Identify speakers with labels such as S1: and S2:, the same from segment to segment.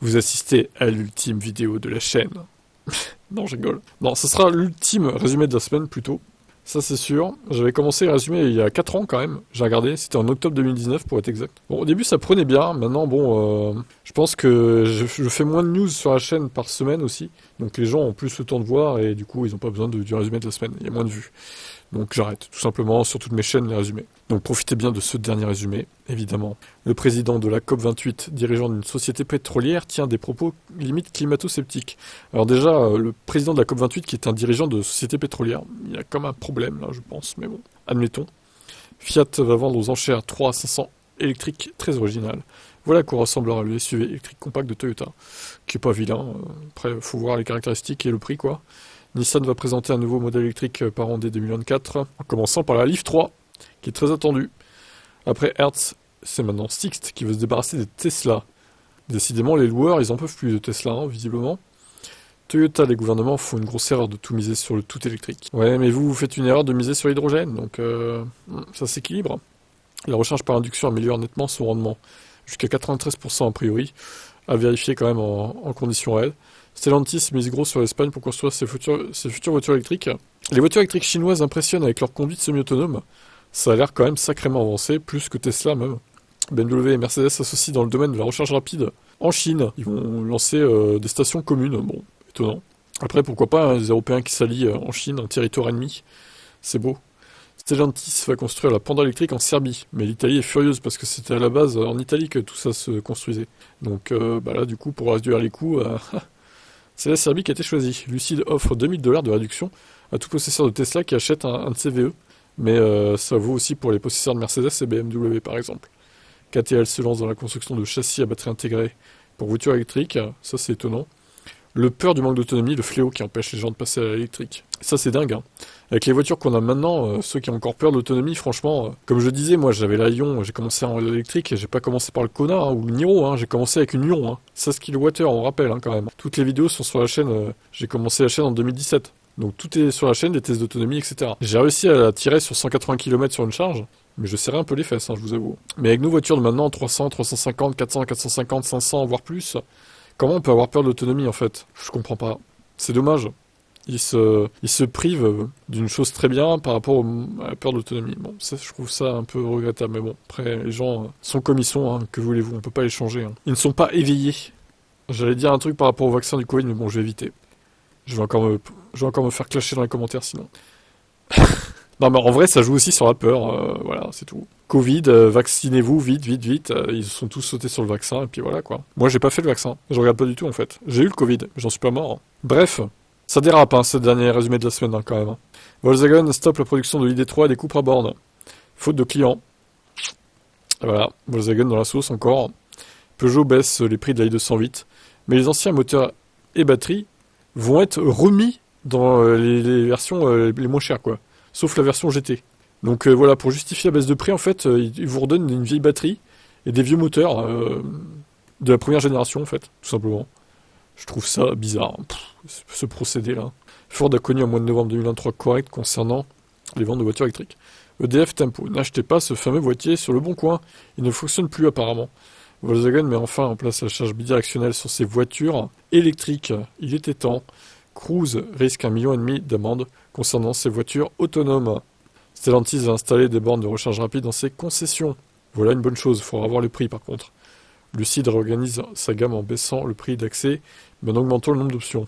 S1: Vous assistez à l'ultime vidéo de la chaîne. Non, je rigole. Non, ce sera l'ultime résumé de la semaine plutôt. Ça c'est sûr. J'avais commencé à résumer il y a 4 ans quand même. J'ai regardé, c'était en octobre 2019 pour être exact. Bon, au début ça prenait bien. Maintenant, bon, je pense que je fais moins de news sur la chaîne par semaine aussi. Donc les gens ont plus le temps de voir et du coup ils n'ont pas besoin du résumé de la semaine. Il y a moins de vues. Donc j'arrête, tout simplement, sur toutes mes chaînes, les résumés. Donc profitez bien de ce dernier résumé, évidemment. Le président de la COP28, dirigeant d'une société pétrolière, tient des propos limite climato-sceptiques. Alors déjà, le président de la COP28 qui est un dirigeant de société pétrolière, il y a comme un problème là, je pense, mais bon, admettons. Fiat va vendre aux enchères 3 500 électriques très originales. Voilà à quoi ressemblera le SUV électrique compact de Toyota, qui est pas vilain. Après, faut voir les caractéristiques et le prix, quoi. Nissan va présenter un nouveau modèle électrique par an dès 2024, en commençant par la Leaf 3, qui est très attendue. Après Hertz, c'est maintenant Sixt qui veut se débarrasser des Tesla. Décidément, les loueurs, ils en peuvent plus de Tesla, hein, visiblement. Toyota, les gouvernements font une grosse erreur de tout miser sur le tout électrique. Ouais, mais vous faites une erreur de miser sur l'hydrogène, donc ça s'équilibre. La recharge par induction améliore nettement son rendement, jusqu'à 93% a priori, à vérifier quand même en conditions réelles. Stellantis mise gros sur l'Espagne pour construire ses futures voitures électriques. Les voitures électriques chinoises impressionnent avec leur conduite semi-autonome. Ça a l'air quand même sacrément avancé, plus que Tesla même. BMW et Mercedes s'associent dans le domaine de la recharge rapide. En Chine, ils vont lancer des stations communes. Bon, étonnant. Après, pourquoi pas, hein, les Européens qui s'allient en Chine, en territoire ennemi. C'est beau. Stellantis va construire la Panda électrique en Serbie. Mais l'Italie est furieuse parce que c'était à la base en Italie que tout ça se construisait. Donc là, du coup, pour réduire les coûts... c'est la Serbie qui a été choisie. Lucid offre 2000$ de réduction à tout possesseur de Tesla qui achète un de ses VE. Mais ça vaut aussi pour les possesseurs de Mercedes et BMW par exemple. KTL se lance dans la construction de châssis à batterie intégrée pour voitures électriques. Ça c'est étonnant. Le peur du manque d'autonomie, le fléau qui empêche les gens de passer à l'électrique. Ça c'est dingue, hein. Avec les voitures qu'on a maintenant, ceux qui ont encore peur de l'autonomie, franchement, comme je disais, moi j'avais la Ion, j'ai commencé en électrique et j'ai pas commencé par le Kona hein, ou le Niro, hein, j'ai commencé avec une Ion, hein. 16 kWh, on rappelle hein, quand même. Toutes les vidéos sont sur la chaîne, j'ai commencé la chaîne en 2017. Donc tout est sur la chaîne, des tests d'autonomie, etc. J'ai réussi à la tirer sur 180 km sur une charge, mais je serrais un peu les fesses, hein, je vous avoue. Mais avec nos voitures de maintenant, 300, 350, 400, 450, 500, voire plus, comment on peut avoir peur de l'autonomie en fait? Je comprends pas. C'est dommage. Ils se privent d'une chose très bien par rapport à la peur de l'autonomie. Bon, ça, je trouve ça un peu regrettable, mais bon, après, les gens sont comme ils sont, hein, que voulez-vous, on peut pas les changer. Hein. Ils ne sont pas éveillés. J'allais dire un truc par rapport au vaccin du Covid, mais bon, je vais éviter. Je vais encore me faire clasher dans les commentaires sinon. Non, mais en vrai, ça joue aussi sur la peur, voilà, c'est tout. Covid, vaccinez-vous, vite, vite, vite. Ils sont tous sautés sur le vaccin, et puis voilà, quoi. Moi, j'ai pas fait le vaccin. Je regarde pas du tout, en fait. J'ai eu le Covid, mais j'en suis pas mort. Bref, ça dérape, hein, ce dernier résumé de la semaine, hein, quand même. Hein. Volkswagen stoppe la production de l'ID3 et des coupes à bornes. Faute de clients. Et voilà, Volkswagen dans la sauce encore. Peugeot baisse les prix de la i208. Mais les anciens moteurs et batteries vont être remis dans les versions les moins chères, quoi. Sauf la version GT. Donc voilà, pour justifier la baisse de prix, en fait, ils vous redonnent une vieille batterie et des vieux moteurs de la première génération, en fait, tout simplement. Je trouve ça bizarre, ce procédé-là. Ford a connu en mois de novembre 2023 correct concernant les ventes de voitures électriques. EDF Tempo, n'achetez pas ce fameux boîtier sur le bon coin, il ne fonctionne plus apparemment. Volkswagen met enfin en place la charge bidirectionnelle sur ses voitures électriques. Il était temps. Cruise risque 1,5 million d'amende concernant ses voitures autonomes. Stellantis va installer des bornes de recharge rapide dans ses concessions. Voilà une bonne chose, il faudra voir le prix par contre. Lucid réorganise sa gamme en baissant le prix d'accès, mais en augmentant le nombre d'options.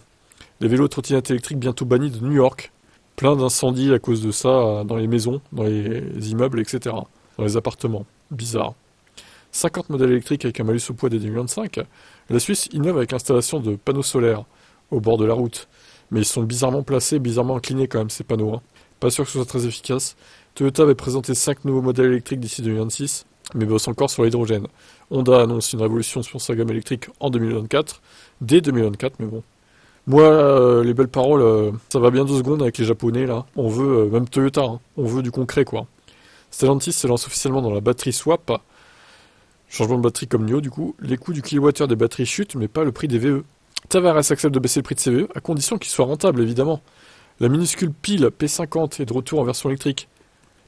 S1: Les vélos trottinettes électriques bientôt bannis de New York. Plein d'incendies à cause de ça dans les maisons, dans les immeubles, etc. Dans les appartements. Bizarre. 50 modèles électriques avec un malus au poids dès 2025. La Suisse innove avec l'installation de panneaux solaires au bord de la route. Mais ils sont bizarrement placés, bizarrement inclinés quand même ces panneaux. Hein. Pas sûr que ce soit très efficace. Toyota avait présenté 5 nouveaux modèles électriques d'ici 2026, mais bosse encore sur l'hydrogène. Honda annonce une révolution sur sa gamme électrique en 2024, dès 2024, mais bon. Moi, les belles paroles, ça va bien 2 secondes avec les Japonais, là. On veut, même Toyota, hein, on veut du concret, quoi. Stellantis se lance officiellement dans la batterie swap. Changement de batterie comme NIO, du coup. Les coûts du kilowattheure des batteries chutent, mais pas le prix des VE. Tavares accepte de baisser le prix de ses VE, à condition qu'il soit rentable, évidemment. La minuscule pile P50 est de retour en version électrique.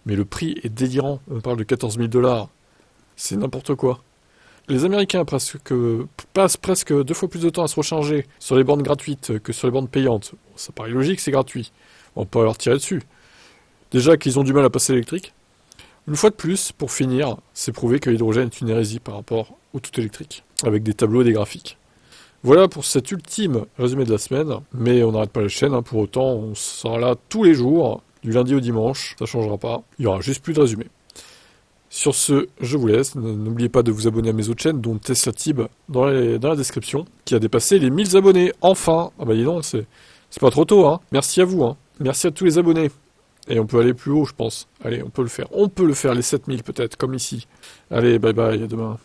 S1: Mais le prix est délirant, on parle de 14 000 $. C'est n'importe quoi. les Américains passent presque 2 fois plus de temps à se recharger sur les bornes gratuites que sur les bornes payantes. Bon, ça paraît logique, c'est gratuit. On peut leur tirer dessus. Déjà qu'ils ont du mal à passer l'électrique. Une fois de plus, pour finir, c'est prouvé que l'hydrogène est une hérésie par rapport au tout électrique, avec des tableaux et des graphiques. Voilà pour cet ultime résumé de la semaine, mais on n'arrête pas la chaîne, pour autant on sera là tous les jours, du lundi au dimanche, ça changera pas, il y aura juste plus de résumé. Sur ce, je vous laisse, n'oubliez pas de vous abonner à mes autres chaînes, dont Tesla Tib dans la description, qui a dépassé les 1000 abonnés, enfin. Ah bah dis donc, c'est pas trop tôt, hein. Merci à vous, merci à tous les abonnés. Et on peut aller plus haut, je pense. Allez, on peut le faire, les 7000 peut-être, comme ici. Allez, bye bye, à demain.